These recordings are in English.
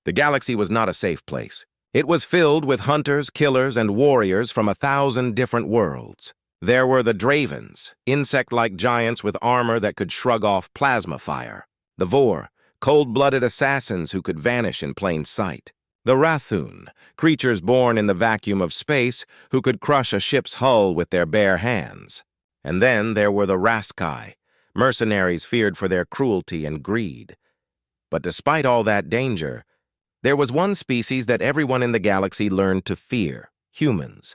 The galaxy was not a safe place. It was filled with hunters, killers, and warriors from 1,000 different worlds. There were the Dravens, insect-like giants with armor that could shrug off plasma fire. The Vor, cold-blooded assassins who could vanish in plain sight. The Rathun, creatures born in the vacuum of space who could crush a ship's hull with their bare hands. And then there were the Raskai, mercenaries feared for their cruelty and greed. But despite all that danger, there was one species that everyone in the galaxy learned to fear: humans.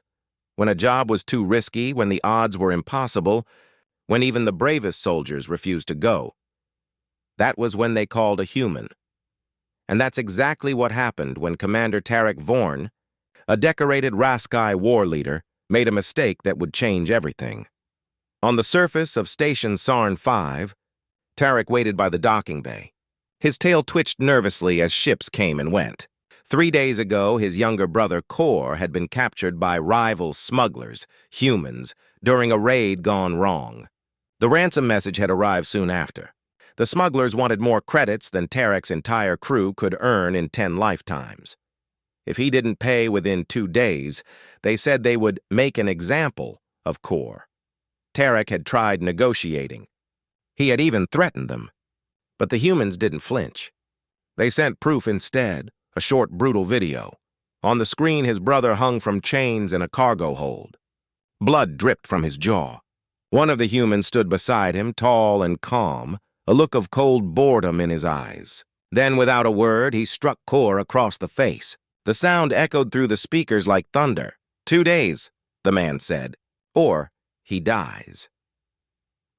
When a job was too risky, when the odds were impossible, when even the bravest soldiers refused to go, that was when they called a human. And that's exactly what happened when Commander Tarek Vorn, a decorated Raskai war leader, made a mistake that would change everything. On the surface of Station Sarn 5, Tarek waited by the docking bay. His tail twitched nervously as ships came and went. 3 days ago, his younger brother, Kor, had been captured by rival smugglers, humans, during a raid gone wrong. The ransom message had arrived soon after. The smugglers wanted more credits than Tarek's entire crew could earn in 10 lifetimes. If he didn't pay within 2 days, they said they would make an example of Kor. Tarek had tried negotiating. He had even threatened them. But the humans didn't flinch. They sent proof instead, a short, brutal video. On the screen, his brother hung from chains in a cargo hold. Blood dripped from his jaw. One of the humans stood beside him, tall and calm, a look of cold boredom in his eyes. Then, without a word, he struck Kor across the face. The sound echoed through the speakers like thunder. 2 days, the man said, or he dies.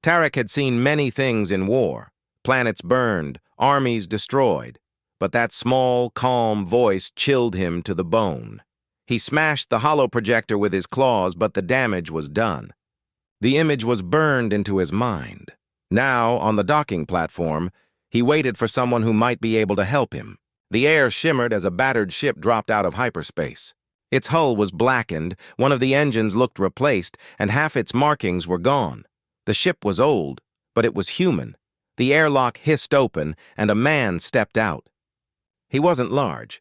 Tarek had seen many things in war. Planets burned, armies destroyed. But that small, calm voice chilled him to the bone. He smashed the holo projector with his claws, but the damage was done. The image was burned into his mind. Now, on the docking platform, he waited for someone who might be able to help him. The air shimmered as a battered ship dropped out of hyperspace. Its hull was blackened, one of the engines looked replaced, and half its markings were gone. The ship was old, but it was human. The airlock hissed open, and a man stepped out. He wasn't large.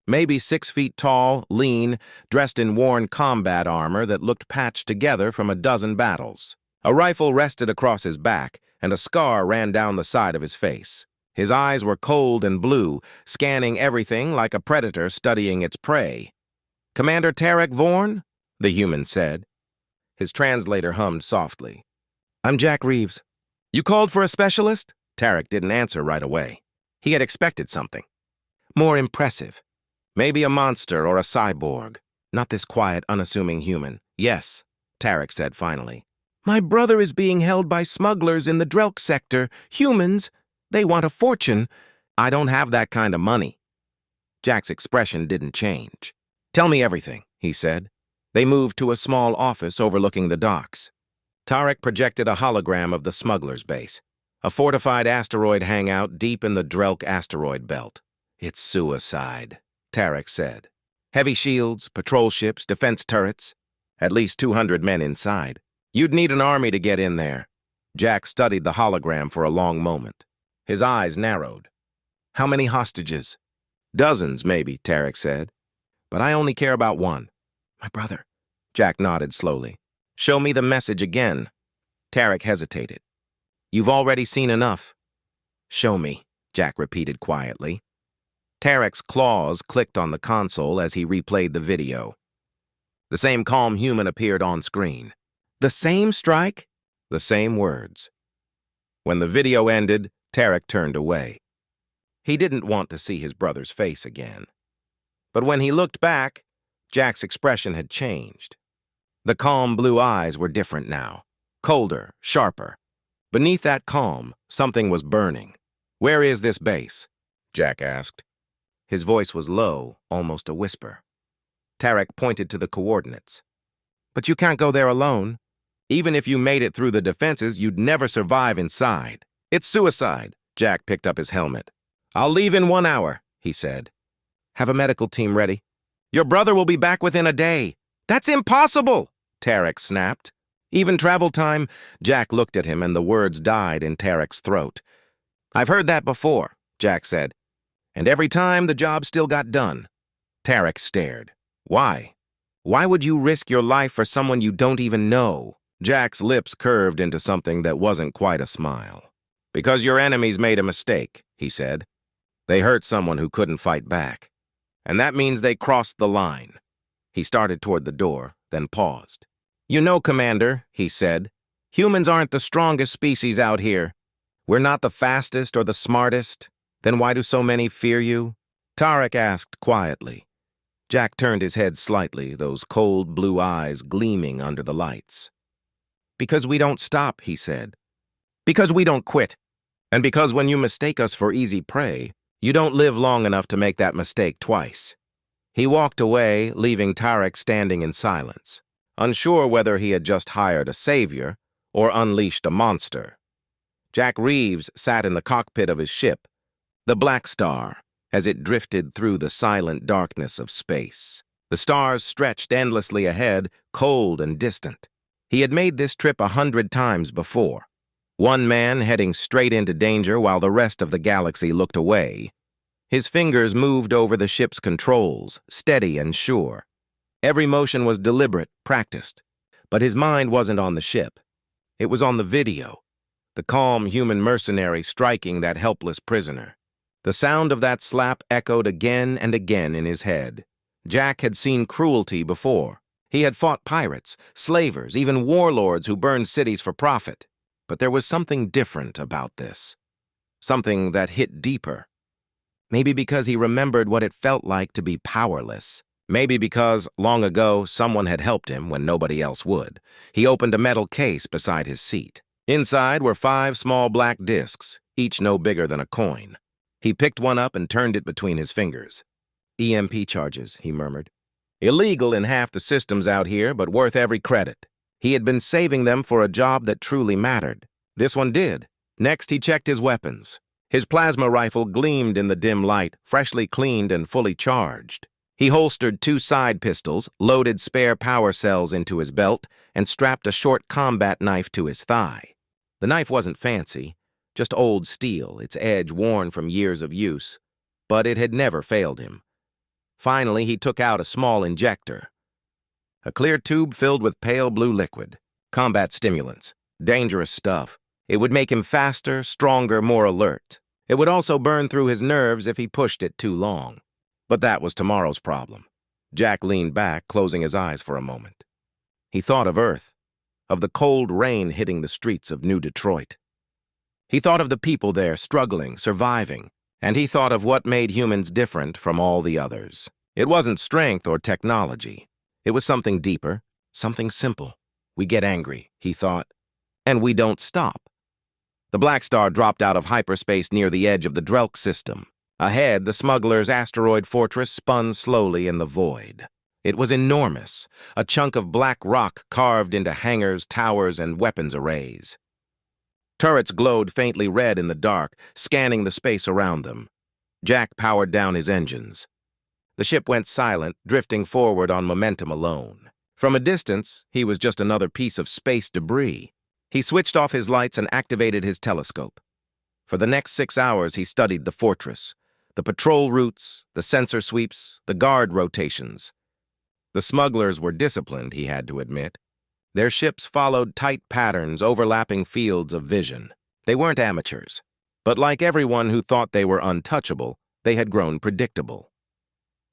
Maybe 6 feet tall, lean, dressed in worn combat armor that looked patched together from a dozen battles. A rifle rested across his back, and a scar ran down the side of his face. His eyes were cold and blue, scanning everything like a predator studying its prey. "Commander Tarek Vorn?" the human said. His translator hummed softly. "I'm Jack Reeves. You called for a specialist?" Tarek didn't answer right away. He had expected something more impressive. Maybe a monster or a cyborg. Not this quiet, unassuming human. "Yes," Tarek said finally. "My brother is being held by smugglers in the Drelk sector. Humans. They want a fortune. I don't have that kind of money." Jack's expression didn't change. "Tell me everything," he said. They moved to a small office overlooking the docks. Tarek projected a hologram of the smuggler's base, a fortified asteroid hangout deep in the Drelk asteroid belt. "It's suicide," Tarek said. "Heavy shields, patrol ships, defense turrets. At least 200 men inside. You'd need an army to get in there." Jack studied the hologram for a long moment. His eyes narrowed. "How many hostages?" "Dozens, maybe," Tarek said. "But I only care about one." "My brother." Jack nodded slowly. "Show me the message again." Tarek hesitated. "You've already seen enough." "Show me," Jack repeated quietly. Tarek's claws clicked on the console as he replayed the video. The same calm human appeared on screen. "The same strike?" The same words. When the video ended, Tarek turned away. He didn't want to see his brother's face again. But when he looked back, Jack's expression had changed. The calm blue eyes were different now, colder, sharper. Beneath that calm, something was burning. "Where is this base?" Jack asked. His voice was low, almost a whisper. Tarek pointed to the coordinates. "But you can't go there alone. Even if you made it through the defenses, you'd never survive inside. It's suicide." Jack picked up his helmet. "I'll leave in 1 hour," he said. "Have a medical team ready. Your brother will be back within a day." "That's impossible," Tarek snapped. "Even travel time." Jack looked at him and the words died in Tarek's throat. "I've heard that before," Jack said. And every time, the job still got done. Tarek stared. Why? Why would you risk your life for someone you don't even know? Jack's lips curved into something that wasn't quite a smile. Because your enemies made a mistake, he said. They hurt someone who couldn't fight back. And that means they crossed the line. He started toward the door, then paused. You know, Commander, he said, humans aren't the strongest species out here. We're not the fastest or the smartest. Then why do so many fear you? Tarek asked quietly. Jack turned his head slightly, those cold blue eyes gleaming under the lights. Because we don't stop, he said. Because we don't quit. And because when you mistake us for easy prey, you don't live long enough to make that mistake twice. He walked away, leaving Tarek standing in silence, unsure whether he had just hired a savior or unleashed a monster. Jack Reeves sat in the cockpit of his ship, the Black Star, as it drifted through the silent darkness of space. The stars stretched endlessly ahead, cold and distant. He had made this trip 100 times before. One man heading straight into danger while the rest of the galaxy looked away. His fingers moved over the ship's controls, steady and sure. Every motion was deliberate, practiced. But his mind wasn't on the ship. It was on the video, the calm human mercenary striking that helpless prisoner. The sound of that slap echoed again and again in his head. Jack had seen cruelty before. He had fought pirates, slavers, even warlords who burned cities for profit. But there was something different about this. Something that hit deeper. Maybe because he remembered what it felt like to be powerless. Maybe because, long ago, someone had helped him when nobody else would. He opened a metal case beside his seat. Inside were 5 small black discs, each no bigger than a coin. He picked one up and turned it between his fingers. EMP charges, he murmured. Illegal in half the systems out here, but worth every credit. He had been saving them for a job that truly mattered. This one did. Next, he checked his weapons. His plasma rifle gleamed in the dim light, freshly cleaned and fully charged. He holstered 2 side pistols, loaded spare power cells into his belt, and strapped a short combat knife to his thigh. The knife wasn't fancy, just old steel, its edge worn from years of use, but it had never failed him. Finally, he took out a small injector. A clear tube filled with pale blue liquid. Combat stimulants. Dangerous stuff. It would make him faster, stronger, more alert. It would also burn through his nerves if he pushed it too long. But that was tomorrow's problem. Jack leaned back, closing his eyes for a moment. He thought of Earth, of the cold rain hitting the streets of New Detroit. He thought of the people there struggling, surviving, and he thought of what made humans different from all the others. It wasn't strength or technology. It was something deeper, something simple. We get angry, he thought, and we don't stop. The Black Star dropped out of hyperspace near the edge of the Drelk system. Ahead, the smuggler's asteroid fortress spun slowly in the void. It was enormous, a chunk of black rock carved into hangars, towers, and weapons arrays. Turrets glowed faintly red in the dark, scanning the space around them. Jack powered down his engines. The ship went silent, drifting forward on momentum alone. From a distance, he was just another piece of space debris. He switched off his lights and activated his telescope. For the next 6 hours, he studied the fortress, the patrol routes, the sensor sweeps, the guard rotations. The smugglers were disciplined, he had to admit. Their ships followed tight patterns, overlapping fields of vision. They weren't amateurs, but like everyone who thought they were untouchable, they had grown predictable.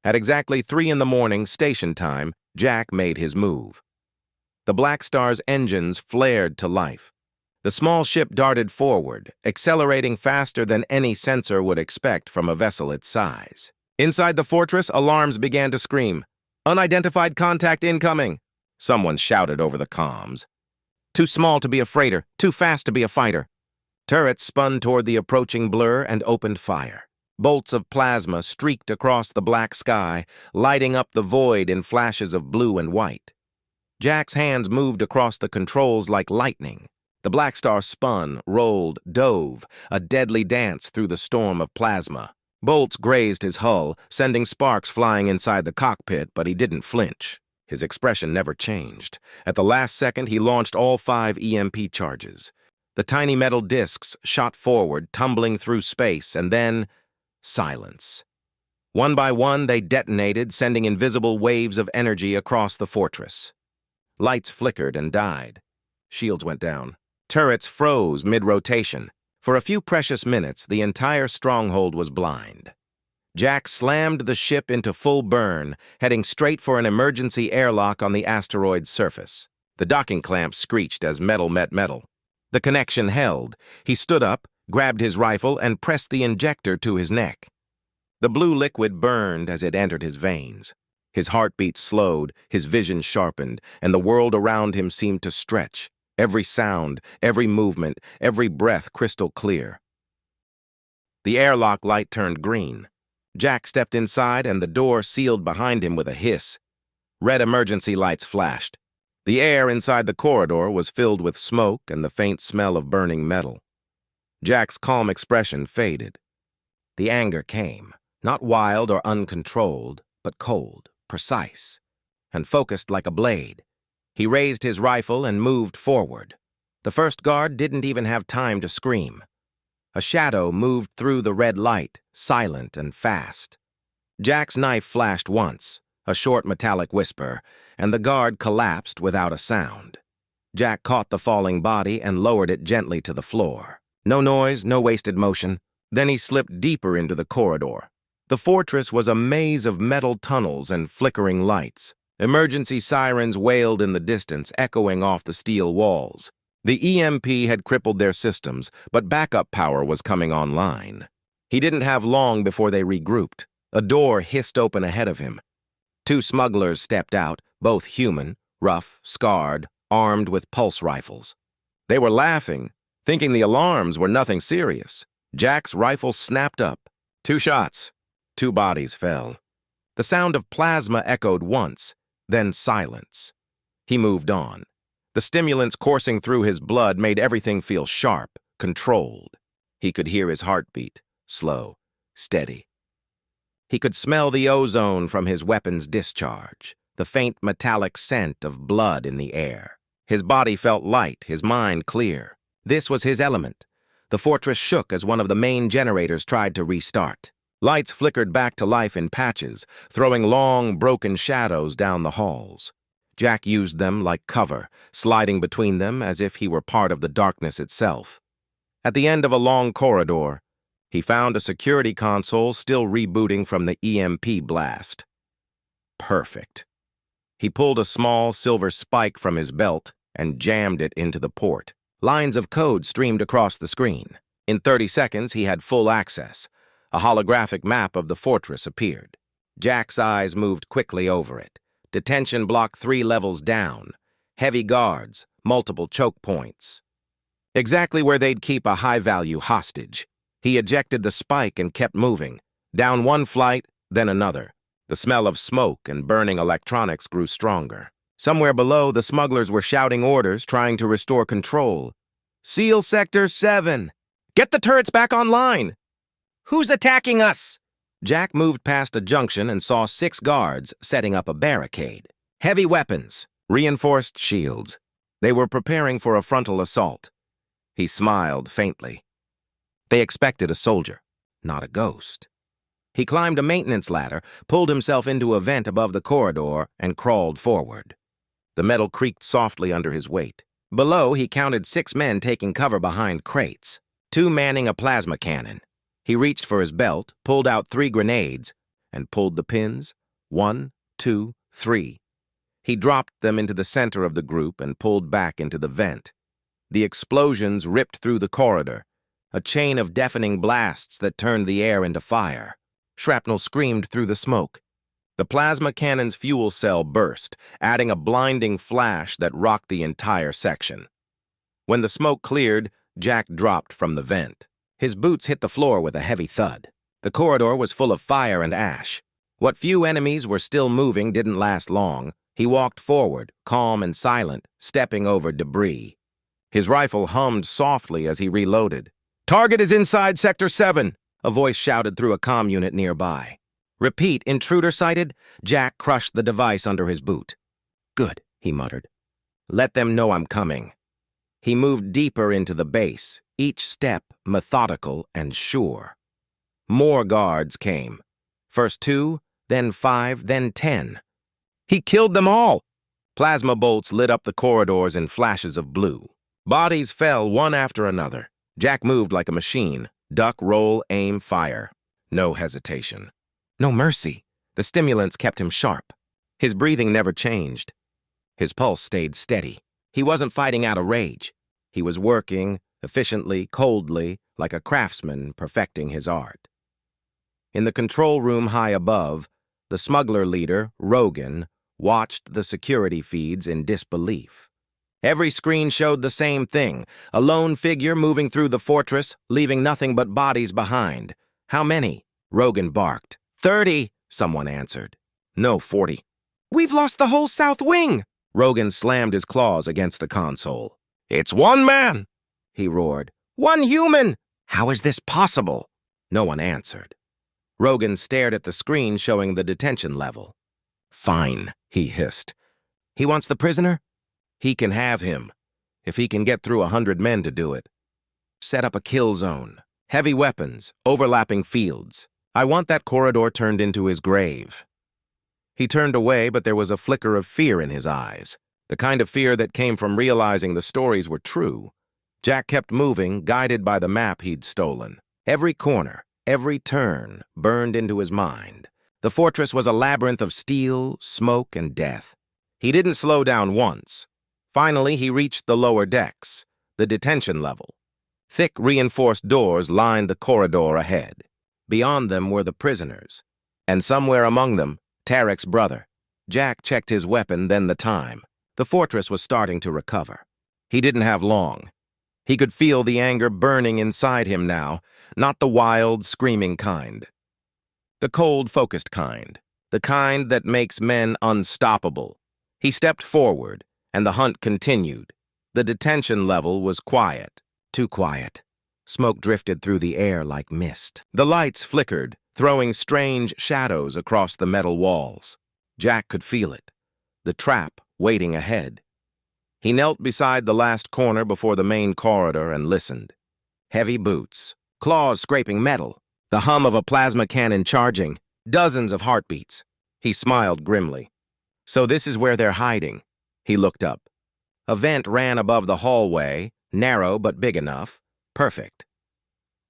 At exactly 3 in the morning, station time, Jack made his move. The Black Star's engines flared to life. The small ship darted forward, accelerating faster than any sensor would expect from a vessel its size. Inside the fortress, alarms began to scream. "Unidentified contact incoming!" Someone shouted over the comms. "Too small to be a freighter, too fast to be a fighter." Turrets spun toward the approaching blur and opened fire. Bolts of plasma streaked across the black sky, lighting up the void in flashes of blue and white. Jack's hands moved across the controls like lightning. The Black Star spun, rolled, dove, a deadly dance through the storm of plasma. Bolts grazed his hull, sending sparks flying inside the cockpit, but he didn't flinch. His expression never changed. At the last second, he launched all 5 EMP charges. The tiny metal discs shot forward, tumbling through space, and then silence. One by one, they detonated, sending invisible waves of energy across the fortress. Lights flickered and died. Shields went down. Turrets froze mid-rotation. For a few precious minutes, the entire stronghold was blind. Jack slammed the ship into full burn, heading straight for an emergency airlock on the asteroid's surface. The docking clamp screeched as metal met metal. The connection held. He stood up, grabbed his rifle, and pressed the injector to his neck. The blue liquid burned as it entered his veins. His heartbeat slowed, his vision sharpened, and the world around him seemed to stretch. Every sound, every movement, every breath crystal clear. The airlock light turned green. Jack stepped inside, and the door sealed behind him with a hiss. Red emergency lights flashed. The air inside the corridor was filled with smoke and the faint smell of burning metal. Jack's calm expression faded. The anger came, not wild or uncontrolled, but cold, precise, and focused like a blade. He raised his rifle and moved forward. The first guard didn't even have time to scream. A shadow moved through the red light, silent and fast. Jack's knife flashed once, a short metallic whisper, and the guard collapsed without a sound. Jack caught the falling body and lowered it gently to the floor. No noise, no wasted motion. Then he slipped deeper into the corridor. The fortress was a maze of metal tunnels and flickering lights. Emergency sirens wailed in the distance, echoing off the steel walls. The EMP had crippled their systems, but backup power was coming online. He didn't have long before they regrouped. A door hissed open ahead of him. Two smugglers stepped out, both human, rough, scarred, armed with pulse rifles. They were laughing, thinking the alarms were nothing serious. Jack's rifle snapped up. 2 shots. 2 bodies fell. The sound of plasma echoed once, then silence. He moved on. The stimulants coursing through his blood made everything feel sharp, controlled. He could hear his heartbeat, slow, steady. He could smell the ozone from his weapon's discharge, the faint metallic scent of blood in the air. His body felt light, his mind clear. This was his element. The fortress shook as one of the main generators tried to restart. Lights flickered back to life in patches, throwing long, broken shadows down the halls. Jack used them like cover, sliding between them as if he were part of the darkness itself. At the end of a long corridor, he found a security console still rebooting from the EMP blast. Perfect. He pulled a small silver spike from his belt and jammed it into the port. Lines of code streamed across the screen. In 30 seconds, he had full access. A holographic map of the fortress appeared. Jack's eyes moved quickly over it. Detention block 3 levels down. Heavy guards, multiple choke points. Exactly where they'd keep a high-value hostage. He ejected the spike and kept moving. Down one flight, then another. The smell of smoke and burning electronics grew stronger. Somewhere below, the smugglers were shouting orders, trying to restore control. "Seal Sector 7! Get the turrets back online! Who's attacking us?" Jack moved past a junction and saw 6 guards setting up a barricade. Heavy weapons, reinforced shields. They were preparing for a frontal assault. He smiled faintly. They expected a soldier, not a ghost. He climbed a maintenance ladder, pulled himself into a vent above the corridor, and crawled forward. The metal creaked softly under his weight. Below, he counted 6 men taking cover behind crates, 2 manning a plasma cannon. He reached for his belt, pulled out 3 grenades, and pulled the pins. 1, 2, 3. He dropped them into the center of the group and pulled back into the vent. The explosions ripped through the corridor, a chain of deafening blasts that turned the air into fire. Shrapnel screamed through the smoke. The plasma cannon's fuel cell burst, adding a blinding flash that rocked the entire section. When the smoke cleared, Jack dropped from the vent. His boots hit the floor with a heavy thud. The corridor was full of fire and ash. What few enemies were still moving didn't last long. He walked forward, calm and silent, stepping over debris. His rifle hummed softly as he reloaded. "Target is inside Sector 7, a voice shouted through a comm unit nearby. "Repeat, intruder sighted?" Jack crushed the device under his boot. "Good," he muttered. "Let them know I'm coming." He moved deeper into the base, each step methodical and sure. More guards came. First 2, then 5, then 10. He killed them all! Plasma bolts lit up the corridors in flashes of blue. Bodies fell one after another. Jack moved like a machine. Duck, roll, aim, fire. No hesitation. No mercy. The stimulants kept him sharp. His breathing never changed. His pulse stayed steady. He wasn't fighting out of rage. He was working, efficiently, coldly, like a craftsman perfecting his art. In the control room high above, the smuggler leader, Rogan, watched the security feeds in disbelief. Every screen showed the same thing, a lone figure moving through the fortress, leaving nothing but bodies behind. How many? Rogan barked. 30, someone answered. No, 40. We've lost the whole south wing! Rogan slammed his claws against the console. It's one man! He roared. One human! How is this possible? No one answered. Rogan stared at the screen showing the detention level. Fine, he hissed. He wants the prisoner? He can have him, if he can get through 100 men to do it. Set up a kill zone. Heavy weapons, overlapping fields. I want that corridor turned into his grave. He turned away, but there was a flicker of fear in his eyes, the kind of fear that came from realizing the stories were true. Jack kept moving, guided by the map he'd stolen. Every corner, every turn burned into his mind. The fortress was a labyrinth of steel, smoke, and death. He didn't slow down once. Finally, he reached the lower decks, the detention level. Thick, reinforced doors lined the corridor ahead. Beyond them were the prisoners, and somewhere among them, Tarek's brother. Jack checked his weapon, then the time. The fortress was starting to recover. He didn't have long. He could feel the anger burning inside him now, not the wild, screaming kind. The cold, focused kind. The kind that makes men unstoppable. He stepped forward, and the hunt continued. The detention level was quiet. Too quiet. Smoke drifted through the air like mist. The lights flickered, throwing strange shadows across the metal walls. Jack could feel it. The trap waiting ahead. He knelt beside the last corner before the main corridor and listened. Heavy boots, claws scraping metal, the hum of a plasma cannon charging, dozens of heartbeats. He smiled grimly. So this is where they're hiding. He looked up. A vent ran above the hallway, narrow but big enough. Perfect.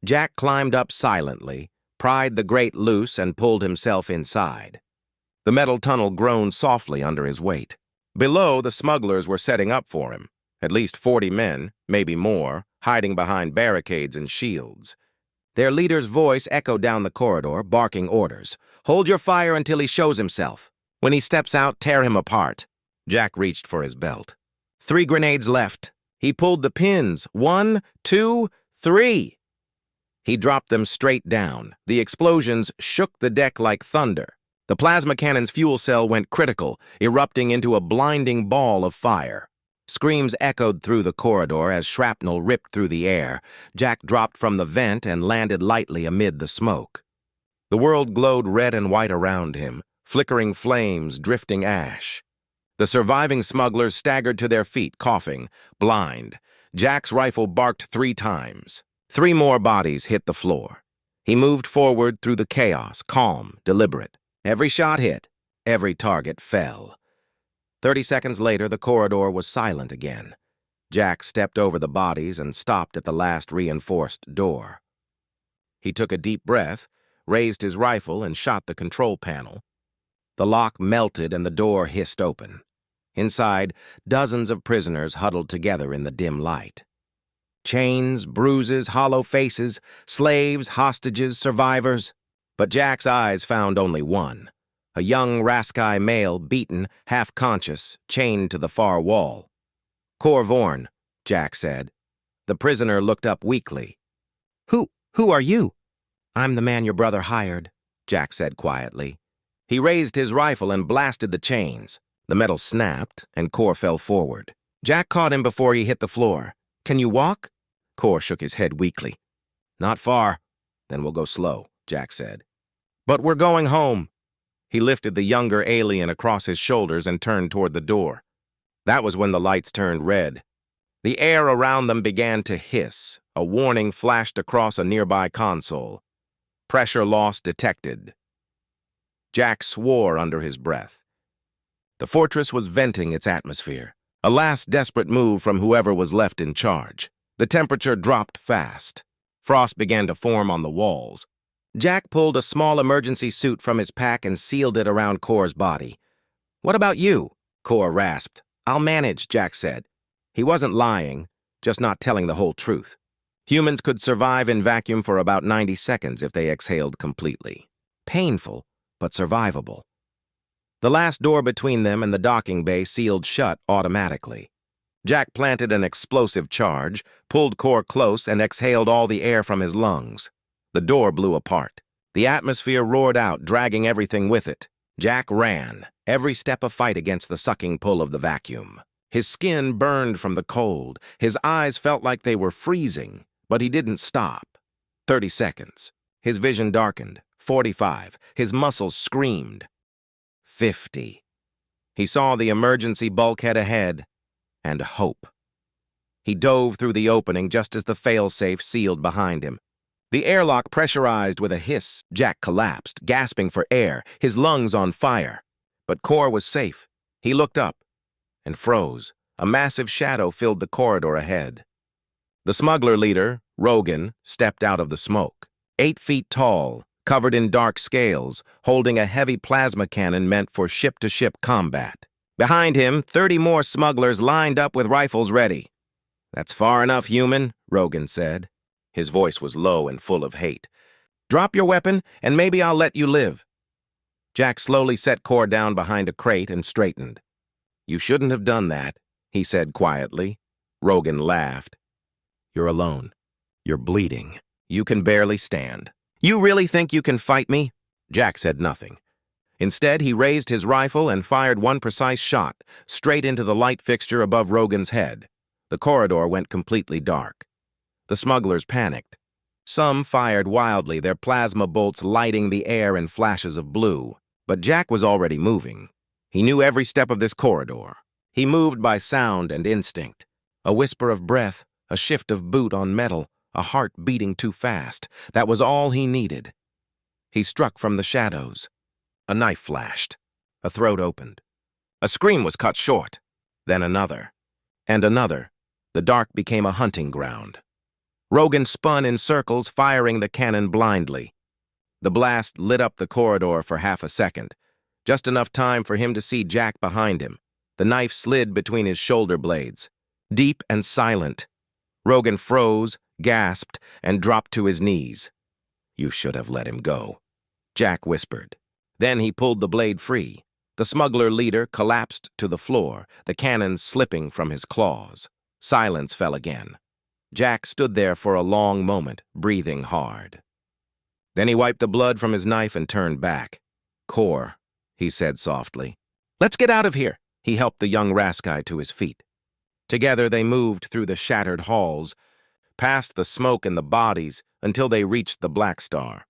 Jack climbed up silently, pried the grate loose, and pulled himself inside. The metal tunnel groaned softly under his weight. Below, the smugglers were setting up for him. At least 40 men, maybe more, hiding behind barricades and shields. Their leader's voice echoed down the corridor, barking orders. Hold your fire until he shows himself. When he steps out, tear him apart. Jack reached for his belt. 3 grenades left. He pulled the pins. 1, 2, 3. He dropped them straight down. The explosions shook the deck like thunder. The plasma cannon's fuel cell went critical, erupting into a blinding ball of fire. Screams echoed through the corridor as shrapnel ripped through the air. Jack dropped from the vent and landed lightly amid the smoke. The world glowed red and white around him, flickering flames, drifting ash. The surviving smugglers staggered to their feet, coughing, blind. Jack's rifle barked 3 times. 3 more bodies hit the floor. He moved forward through the chaos, calm, deliberate. Every shot hit. Every target fell. 30 seconds later, the corridor was silent again. Jack stepped over the bodies and stopped at the last reinforced door. He took a deep breath, raised his rifle, and shot the control panel. The lock melted and the door hissed open. Inside, dozens of prisoners huddled together in the dim light. Chains, bruises, hollow faces, slaves, hostages, survivors. But Jack's eyes found only one. A young Raskai male, beaten, half-conscious, chained to the far wall. Corvorn, Jack said. The prisoner looked up weakly. Who are you? I'm the man your brother hired, Jack said quietly. He raised his rifle and blasted the chains. The metal snapped, and Cor fell forward. Jack caught him before he hit the floor. Can you walk? Cor shook his head weakly. Not far. Then we'll go slow, Jack said. But we're going home. He lifted the younger alien across his shoulders and turned toward the door. That was when the lights turned red. The air around them began to hiss. A warning flashed across a nearby console. Pressure loss detected. Jack swore under his breath. The fortress was venting its atmosphere, a last desperate move from whoever was left in charge. The temperature dropped fast. Frost began to form on the walls. Jack pulled a small emergency suit from his pack and sealed it around Core's body. "What about you?" Core rasped. "I'll manage," Jack said. He wasn't lying, just not telling the whole truth. Humans could survive in vacuum for about 90 seconds if they exhaled completely. Painful, but survivable. The last door between them and the docking bay sealed shut automatically. Jack planted an explosive charge, pulled Core close, and exhaled all the air from his lungs. The door blew apart. The atmosphere roared out, dragging everything with it. Jack ran, every step a fight against the sucking pull of the vacuum. His skin burned from the cold. His eyes felt like they were freezing, but he didn't stop. 30 seconds. His vision darkened. 45. His muscles screamed. 50. He saw the emergency bulkhead ahead, and hope. He dove through the opening just as the failsafe sealed behind him. The airlock pressurized with a hiss. Jack collapsed, gasping for air, his lungs on fire. But Core was safe. He looked up and froze. A massive shadow filled the corridor ahead. The smuggler leader, Rogan, stepped out of the smoke. 8 feet tall, covered in dark scales, holding a heavy plasma cannon meant for ship-to-ship combat. Behind him, 30 more smugglers lined up with rifles ready. "That's far enough, human," Rogan said. His voice was low and full of hate. "Drop your weapon, and maybe I'll let you live." Jack slowly set Core down behind a crate and straightened. "You shouldn't have done that," he said quietly. Rogan laughed. "You're alone. You're bleeding. You can barely stand. You really think you can fight me?" Jack said nothing. Instead, he raised his rifle and fired one precise shot, straight into the light fixture above Rogan's head. The corridor went completely dark. The smugglers panicked. Some fired wildly, their plasma bolts lighting the air in flashes of blue. But Jack was already moving. He knew every step of this corridor. He moved by sound and instinct. A whisper of breath, a shift of boot on metal, a heart beating too fast. That was all he needed. He struck from the shadows. A knife flashed. A throat opened. A scream was cut short. Then another. And another. The dark became a hunting ground. Rogan spun in circles, firing the cannon blindly. The blast lit up the corridor for half a second, just enough time for him to see Jack behind him. The knife slid between his shoulder blades. Deep and silent. Rogan froze, gasped, and dropped to his knees. "You should have let him go," Jack whispered. Then he pulled the blade free. The smuggler leader collapsed to the floor, the cannon slipping from his claws. Silence fell again. Jack stood there for a long moment, breathing hard. Then he wiped the blood from his knife and turned back. "Core," he said softly. "Let's get out of here." He helped the young Raskai to his feet. Together they moved through the shattered halls, past the smoke and the bodies, until they reached the Black Star.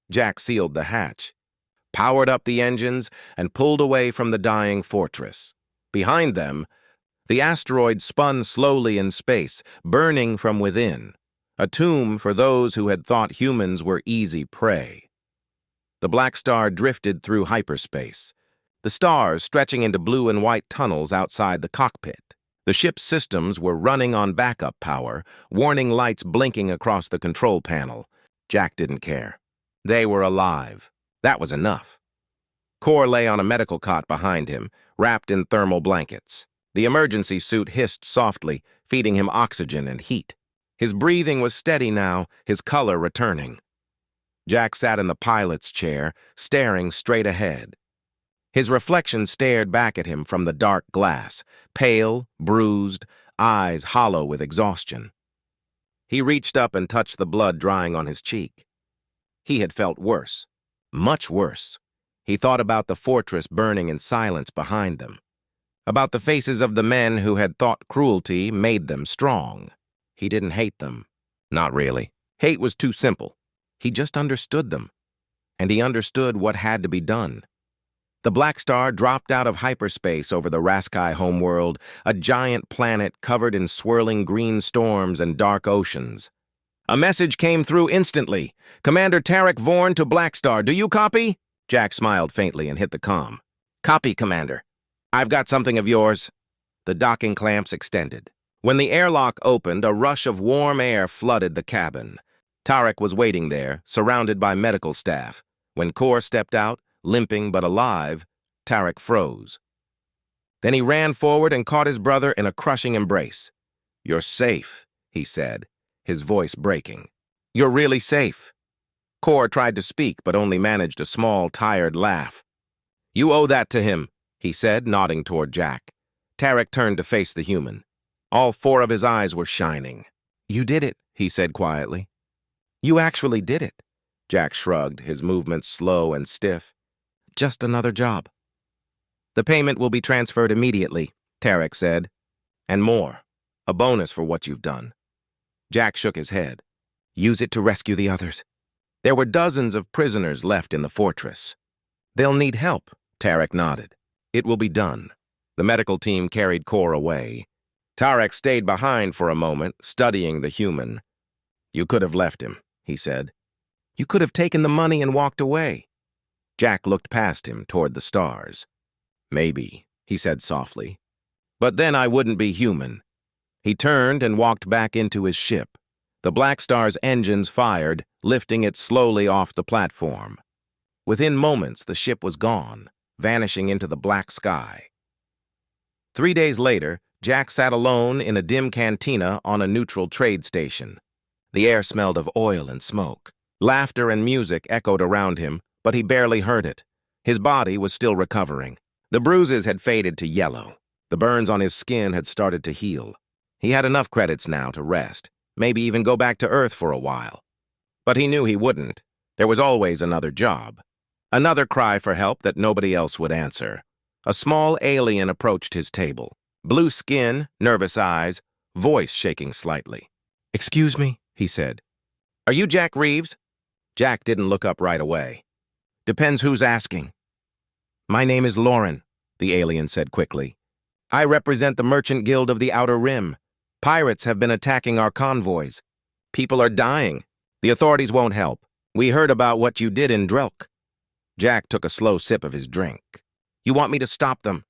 Jack sealed the hatch, powered up the engines, and pulled away from the dying fortress. Behind them, the asteroid spun slowly in space, burning from within, a tomb for those who had thought humans were easy prey. The Black Star drifted through hyperspace, the stars stretching into blue and white tunnels outside the cockpit. The ship's systems were running on backup power, warning lights blinking across the control panel. Jack didn't care. They were alive. That was enough. Core lay on a medical cot behind him, wrapped in thermal blankets. The emergency suit hissed softly, feeding him oxygen and heat. His breathing was steady now, his color returning. Jack sat in the pilot's chair, staring straight ahead. His reflection stared back at him from the dark glass, pale, bruised, eyes hollow with exhaustion. He reached up and touched the blood drying on his cheek. He had felt worse, much worse. He thought about the fortress burning in silence behind them, about the faces of the men who had thought cruelty made them strong. He didn't hate them. Not really. Hate was too simple. He just understood them. And he understood what had to be done. The Black Star dropped out of hyperspace over the Raskai homeworld, a giant planet covered in swirling green storms and dark oceans. A message came through instantly. Commander Tarek Vorn to Blackstar. Do you copy? Jack smiled faintly and hit the comm. Copy, Commander. I've got something of yours. The docking clamps extended. When the airlock opened, a rush of warm air flooded the cabin. Tarek was waiting there, surrounded by medical staff. When Kor stepped out, limping but alive, Tarek froze. Then he ran forward and caught his brother in a crushing embrace. You're safe, he said, his voice breaking. You're really safe. Kor tried to speak, but only managed a small, tired laugh. You owe that to him, he said, nodding toward Jack. Tarek turned to face the human. All four of his eyes were shining. You did it, he said quietly. You actually did it. Jack shrugged, his movements slow and stiff. Just another job. The payment will be transferred immediately, Tarek said. And more. A bonus for what you've done. Jack shook his head. Use it to rescue the others. There were dozens of prisoners left in the fortress. They'll need help, Tarek nodded. It will be done. The medical team carried Kor away. Tarek stayed behind for a moment, studying the human. You could have left him, he said. You could have taken the money and walked away. Jack looked past him toward the stars. Maybe, he said softly. But then I wouldn't be human. He turned and walked back into his ship. The Black Star's engines fired, lifting it slowly off the platform. Within moments, the ship was gone, vanishing into the black sky. 3 days later, Jack sat alone in a dim cantina on a neutral trade station. The air smelled of oil and smoke. Laughter and music echoed around him, but he barely heard it. His body was still recovering. The bruises had faded to yellow. The burns on his skin had started to heal. He had enough credits now to rest, maybe even go back to Earth for a while. But he knew he wouldn't. There was always another job. Another cry for help that nobody else would answer. A small alien approached his table. Blue skin, nervous eyes, voice shaking slightly. Excuse me, he said. Are you Jack Reeves? Jack didn't look up right away. Depends who's asking. My name is Lauren, the alien said quickly. I represent the Merchant Guild of the Outer Rim. Pirates have been attacking our convoys. People are dying. The authorities won't help. We heard about what you did in Drelk. Jack took a slow sip of his drink. You want me to stop them?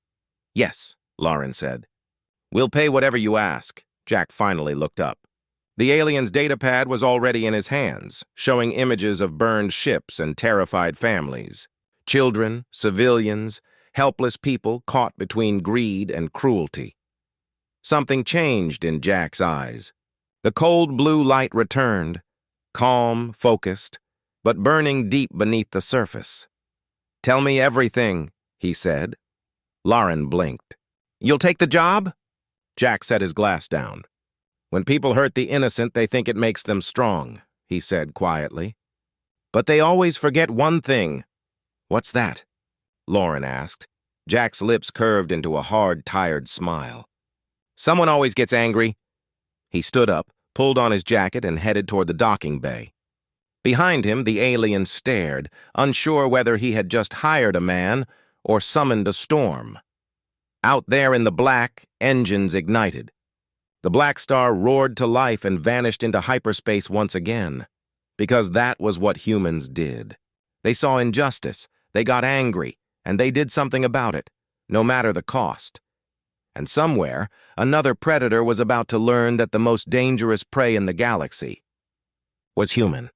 Yes, Lauren said. We'll pay whatever you ask. Jack finally looked up. The alien's datapad was already in his hands, showing images of burned ships and terrified families. Children, civilians, helpless people caught between greed and cruelty. Something changed in Jack's eyes. The cold blue light returned, calm, focused, but burning deep beneath the surface. Tell me everything, he said. Lauren blinked. You'll take the job? Jack set his glass down. When people hurt the innocent, they think it makes them strong, he said quietly. But they always forget one thing. What's that? Lauren asked. Jack's lips curved into a hard, tired smile. Someone always gets angry. He stood up, pulled on his jacket, and headed toward the docking bay. Behind him, the alien stared, unsure whether he had just hired a man or summoned a storm. Out there in the black, engines ignited. The Black Star roared to life and vanished into hyperspace once again, because that was what humans did. They saw injustice, they got angry, and they did something about it, no matter the cost. And somewhere, another predator was about to learn that the most dangerous prey in the galaxy was human.